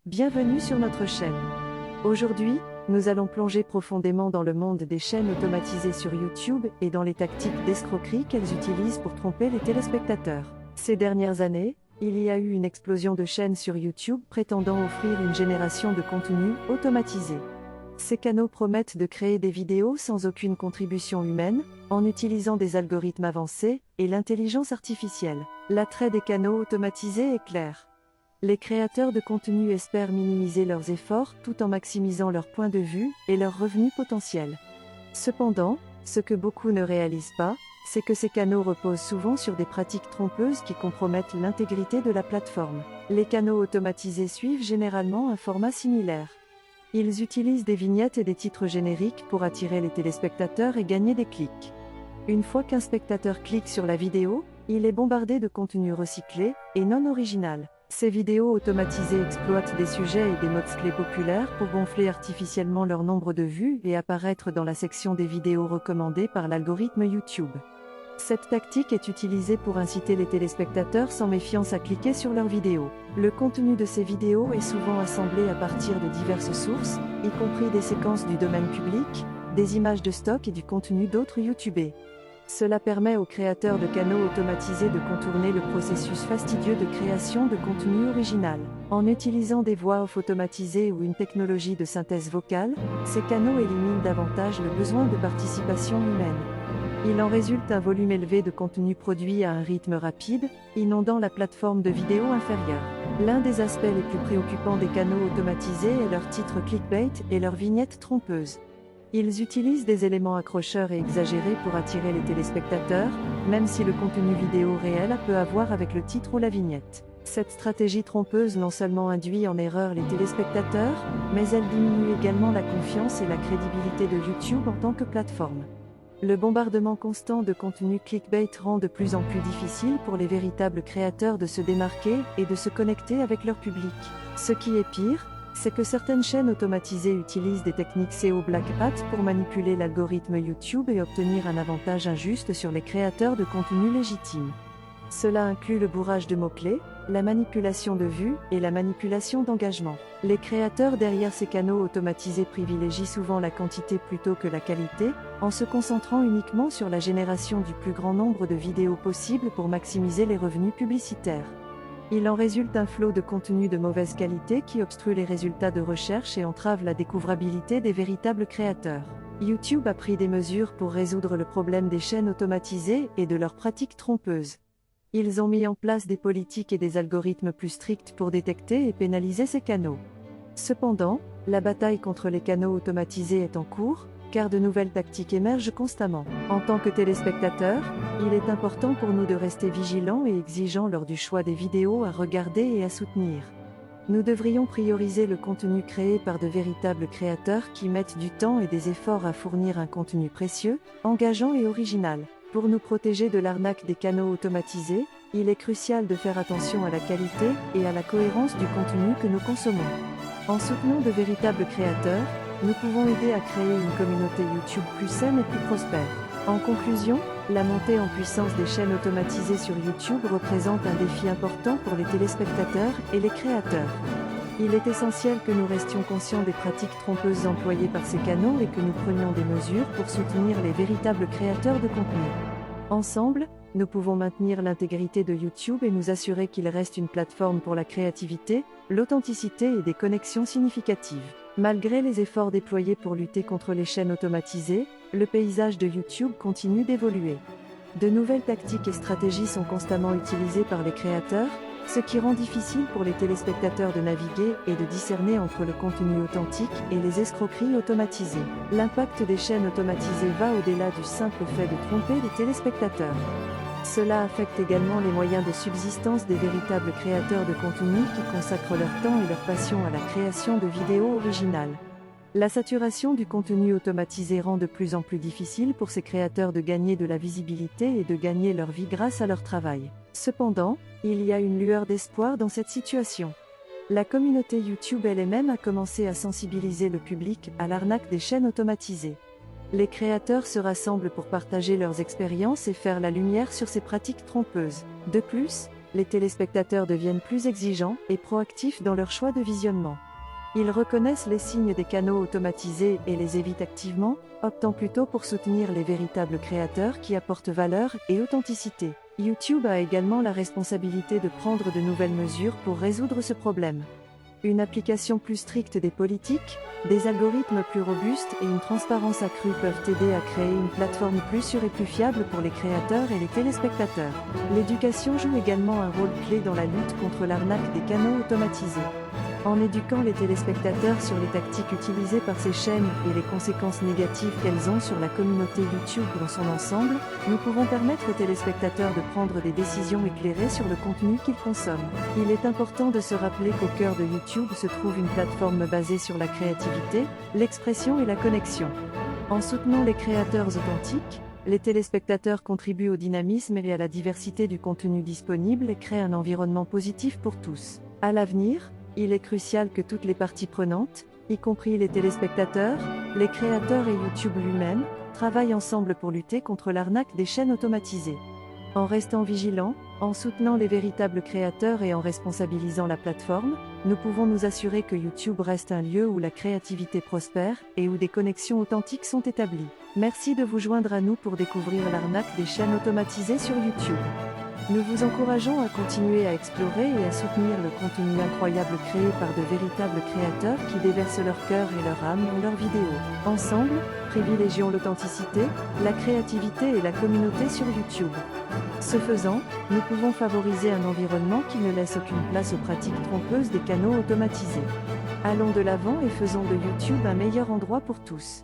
Bienvenue sur notre chaîne. Aujourd'hui, nous allons plonger profondément dans le monde des chaînes automatisées sur YouTube et dans les tactiques d'escroquerie qu'elles utilisent pour tromper les téléspectateurs. Ces dernières années, il y a eu une explosion de chaînes sur YouTube prétendant offrir une génération de contenus automatisés. Ces canaux promettent de créer des vidéos sans aucune contribution humaine, en utilisant des algorithmes avancés et l'intelligence artificielle. L'attrait des canaux automatisés est clair. Les créateurs de contenu espèrent minimiser leurs efforts tout en maximisant leur point de vue et leurs revenus potentiels. Cependant, ce que beaucoup ne réalisent pas, c'est que ces canaux reposent souvent sur des pratiques trompeuses qui compromettent l'intégrité de la plateforme. Les canaux automatisés suivent généralement un format similaire. Ils utilisent des vignettes et des titres génériques pour attirer les téléspectateurs et gagner des clics. Une fois qu'un spectateur clique sur la vidéo, il est bombardé de contenu recyclé et non original. Ces vidéos automatisées exploitent des sujets et des mots-clés populaires pour gonfler artificiellement leur nombre de vues et apparaître dans la section des vidéos recommandées par l'algorithme YouTube. Cette tactique est utilisée pour inciter les téléspectateurs sans méfiance à cliquer sur leurs vidéos. Le contenu de ces vidéos est souvent assemblé à partir de diverses sources, y compris des séquences du domaine public, des images de stock et du contenu d'autres YouTubers. Cela permet aux créateurs de canaux automatisés de contourner le processus fastidieux de création de contenu original. En utilisant des voix off automatisées ou une technologie de synthèse vocale, ces canaux éliminent davantage le besoin de participation humaine. Il en résulte un volume élevé de contenu produit à un rythme rapide, inondant la plateforme de vidéos inférieure. L'un des aspects les plus préoccupants des canaux automatisés est leur titre clickbait et leurs vignettes trompeuses. Ils utilisent des éléments accrocheurs et exagérés pour attirer les téléspectateurs, même si le contenu vidéo réel a peu à voir avec le titre ou la vignette. Cette stratégie trompeuse non seulement induit en erreur les téléspectateurs, mais elle diminue également la confiance et la crédibilité de YouTube en tant que plateforme. Le bombardement constant de contenu clickbait rend de plus en plus difficile pour les véritables créateurs de se démarquer et de se connecter avec leur public. Ce qui est pire, c'est que certaines chaînes automatisées utilisent des techniques SEO Black Hat pour manipuler l'algorithme YouTube et obtenir un avantage injuste sur les créateurs de contenu légitimes. Cela inclut le bourrage de mots-clés, la manipulation de vues et la manipulation d'engagement. Les créateurs derrière ces canaux automatisés privilégient souvent la quantité plutôt que la qualité, en se concentrant uniquement sur la génération du plus grand nombre de vidéos possible pour maximiser les revenus publicitaires. Il en résulte un flot de contenu de mauvaise qualité qui obstrue les résultats de recherche et entrave la découvrabilité des véritables créateurs. YouTube a pris des mesures pour résoudre le problème des chaînes automatisées et de leurs pratiques trompeuses. Ils ont mis en place des politiques et des algorithmes plus stricts pour détecter et pénaliser ces canaux. Cependant, la bataille contre les canaux automatisés est en cours, car de nouvelles tactiques émergent constamment. En tant que téléspectateurs, il est important pour nous de rester vigilants et exigeants lors du choix des vidéos à regarder et à soutenir. Nous devrions prioriser le contenu créé par de véritables créateurs qui mettent du temps et des efforts à fournir un contenu précieux, engageant et original. Pour nous protéger de l'arnaque des canaux automatisés, il est crucial de faire attention à la qualité et à la cohérence du contenu que nous consommons. En soutenant de véritables créateurs, nous pouvons aider à créer une communauté YouTube plus saine et plus prospère. En conclusion, la montée en puissance des chaînes automatisées sur YouTube représente un défi important pour les téléspectateurs et les créateurs. Il est essentiel que nous restions conscients des pratiques trompeuses employées par ces canaux et que nous prenions des mesures pour soutenir les véritables créateurs de contenu. Ensemble, nous pouvons maintenir l'intégrité de YouTube et nous assurer qu'il reste une plateforme pour la créativité, l'authenticité et des connexions significatives. Malgré les efforts déployés pour lutter contre les chaînes automatisées, le paysage de YouTube continue d'évoluer. De nouvelles tactiques et stratégies sont constamment utilisées par les créateurs, ce qui rend difficile pour les téléspectateurs de naviguer et de discerner entre le contenu authentique et les escroqueries automatisées. L'impact des chaînes automatisées va au-delà du simple fait de tromper les téléspectateurs. Cela affecte également les moyens de subsistance des véritables créateurs de contenu qui consacrent leur temps et leur passion à la création de vidéos originales. La saturation du contenu automatisé rend de plus en plus difficile pour ces créateurs de gagner de la visibilité et de gagner leur vie grâce à leur travail. Cependant, il y a une lueur d'espoir dans cette situation. La communauté YouTube elle-même a commencé à sensibiliser le public à l'arnaque des chaînes automatisées. Les créateurs se rassemblent pour partager leurs expériences et faire la lumière sur ces pratiques trompeuses. De plus, les téléspectateurs deviennent plus exigeants et proactifs dans leur choix de visionnement. Ils reconnaissent les signes des canaux automatisés et les évitent activement, optant plutôt pour soutenir les véritables créateurs qui apportent valeur et authenticité. YouTube a également la responsabilité de prendre de nouvelles mesures pour résoudre ce problème. Une application plus stricte des politiques, des algorithmes plus robustes et une transparence accrue peuvent aider à créer une plateforme plus sûre et plus fiable pour les créateurs et les téléspectateurs. L'éducation joue également un rôle clé dans la lutte contre l'arnaque des canaux automatisés. En éduquant les téléspectateurs sur les tactiques utilisées par ces chaînes et les conséquences négatives qu'elles ont sur la communauté YouTube dans son ensemble, nous pouvons permettre aux téléspectateurs de prendre des décisions éclairées sur le contenu qu'ils consomment. Il est important de se rappeler qu'au cœur de YouTube se trouve une plateforme basée sur la créativité, l'expression et la connexion. En soutenant les créateurs authentiques, les téléspectateurs contribuent au dynamisme et à la diversité du contenu disponible et créent un environnement positif pour tous. À l'avenir, il est crucial que toutes les parties prenantes, y compris les téléspectateurs, les créateurs et YouTube lui-même, travaillent ensemble pour lutter contre l'arnaque des chaînes automatisées. En restant vigilants, en soutenant les véritables créateurs et en responsabilisant la plateforme, nous pouvons nous assurer que YouTube reste un lieu où la créativité prospère et où des connexions authentiques sont établies. Merci de vous joindre à nous pour découvrir l'arnaque des chaînes automatisées sur YouTube. Nous vous encourageons à continuer à explorer et à soutenir le contenu incroyable créé par de véritables créateurs qui déversent leur cœur et leur âme dans leurs vidéos. Ensemble, privilégions l'authenticité, la créativité et la communauté sur YouTube. Ce faisant, nous pouvons favoriser un environnement qui ne laisse aucune place aux pratiques trompeuses des canaux automatisés. Allons de l'avant et faisons de YouTube un meilleur endroit pour tous.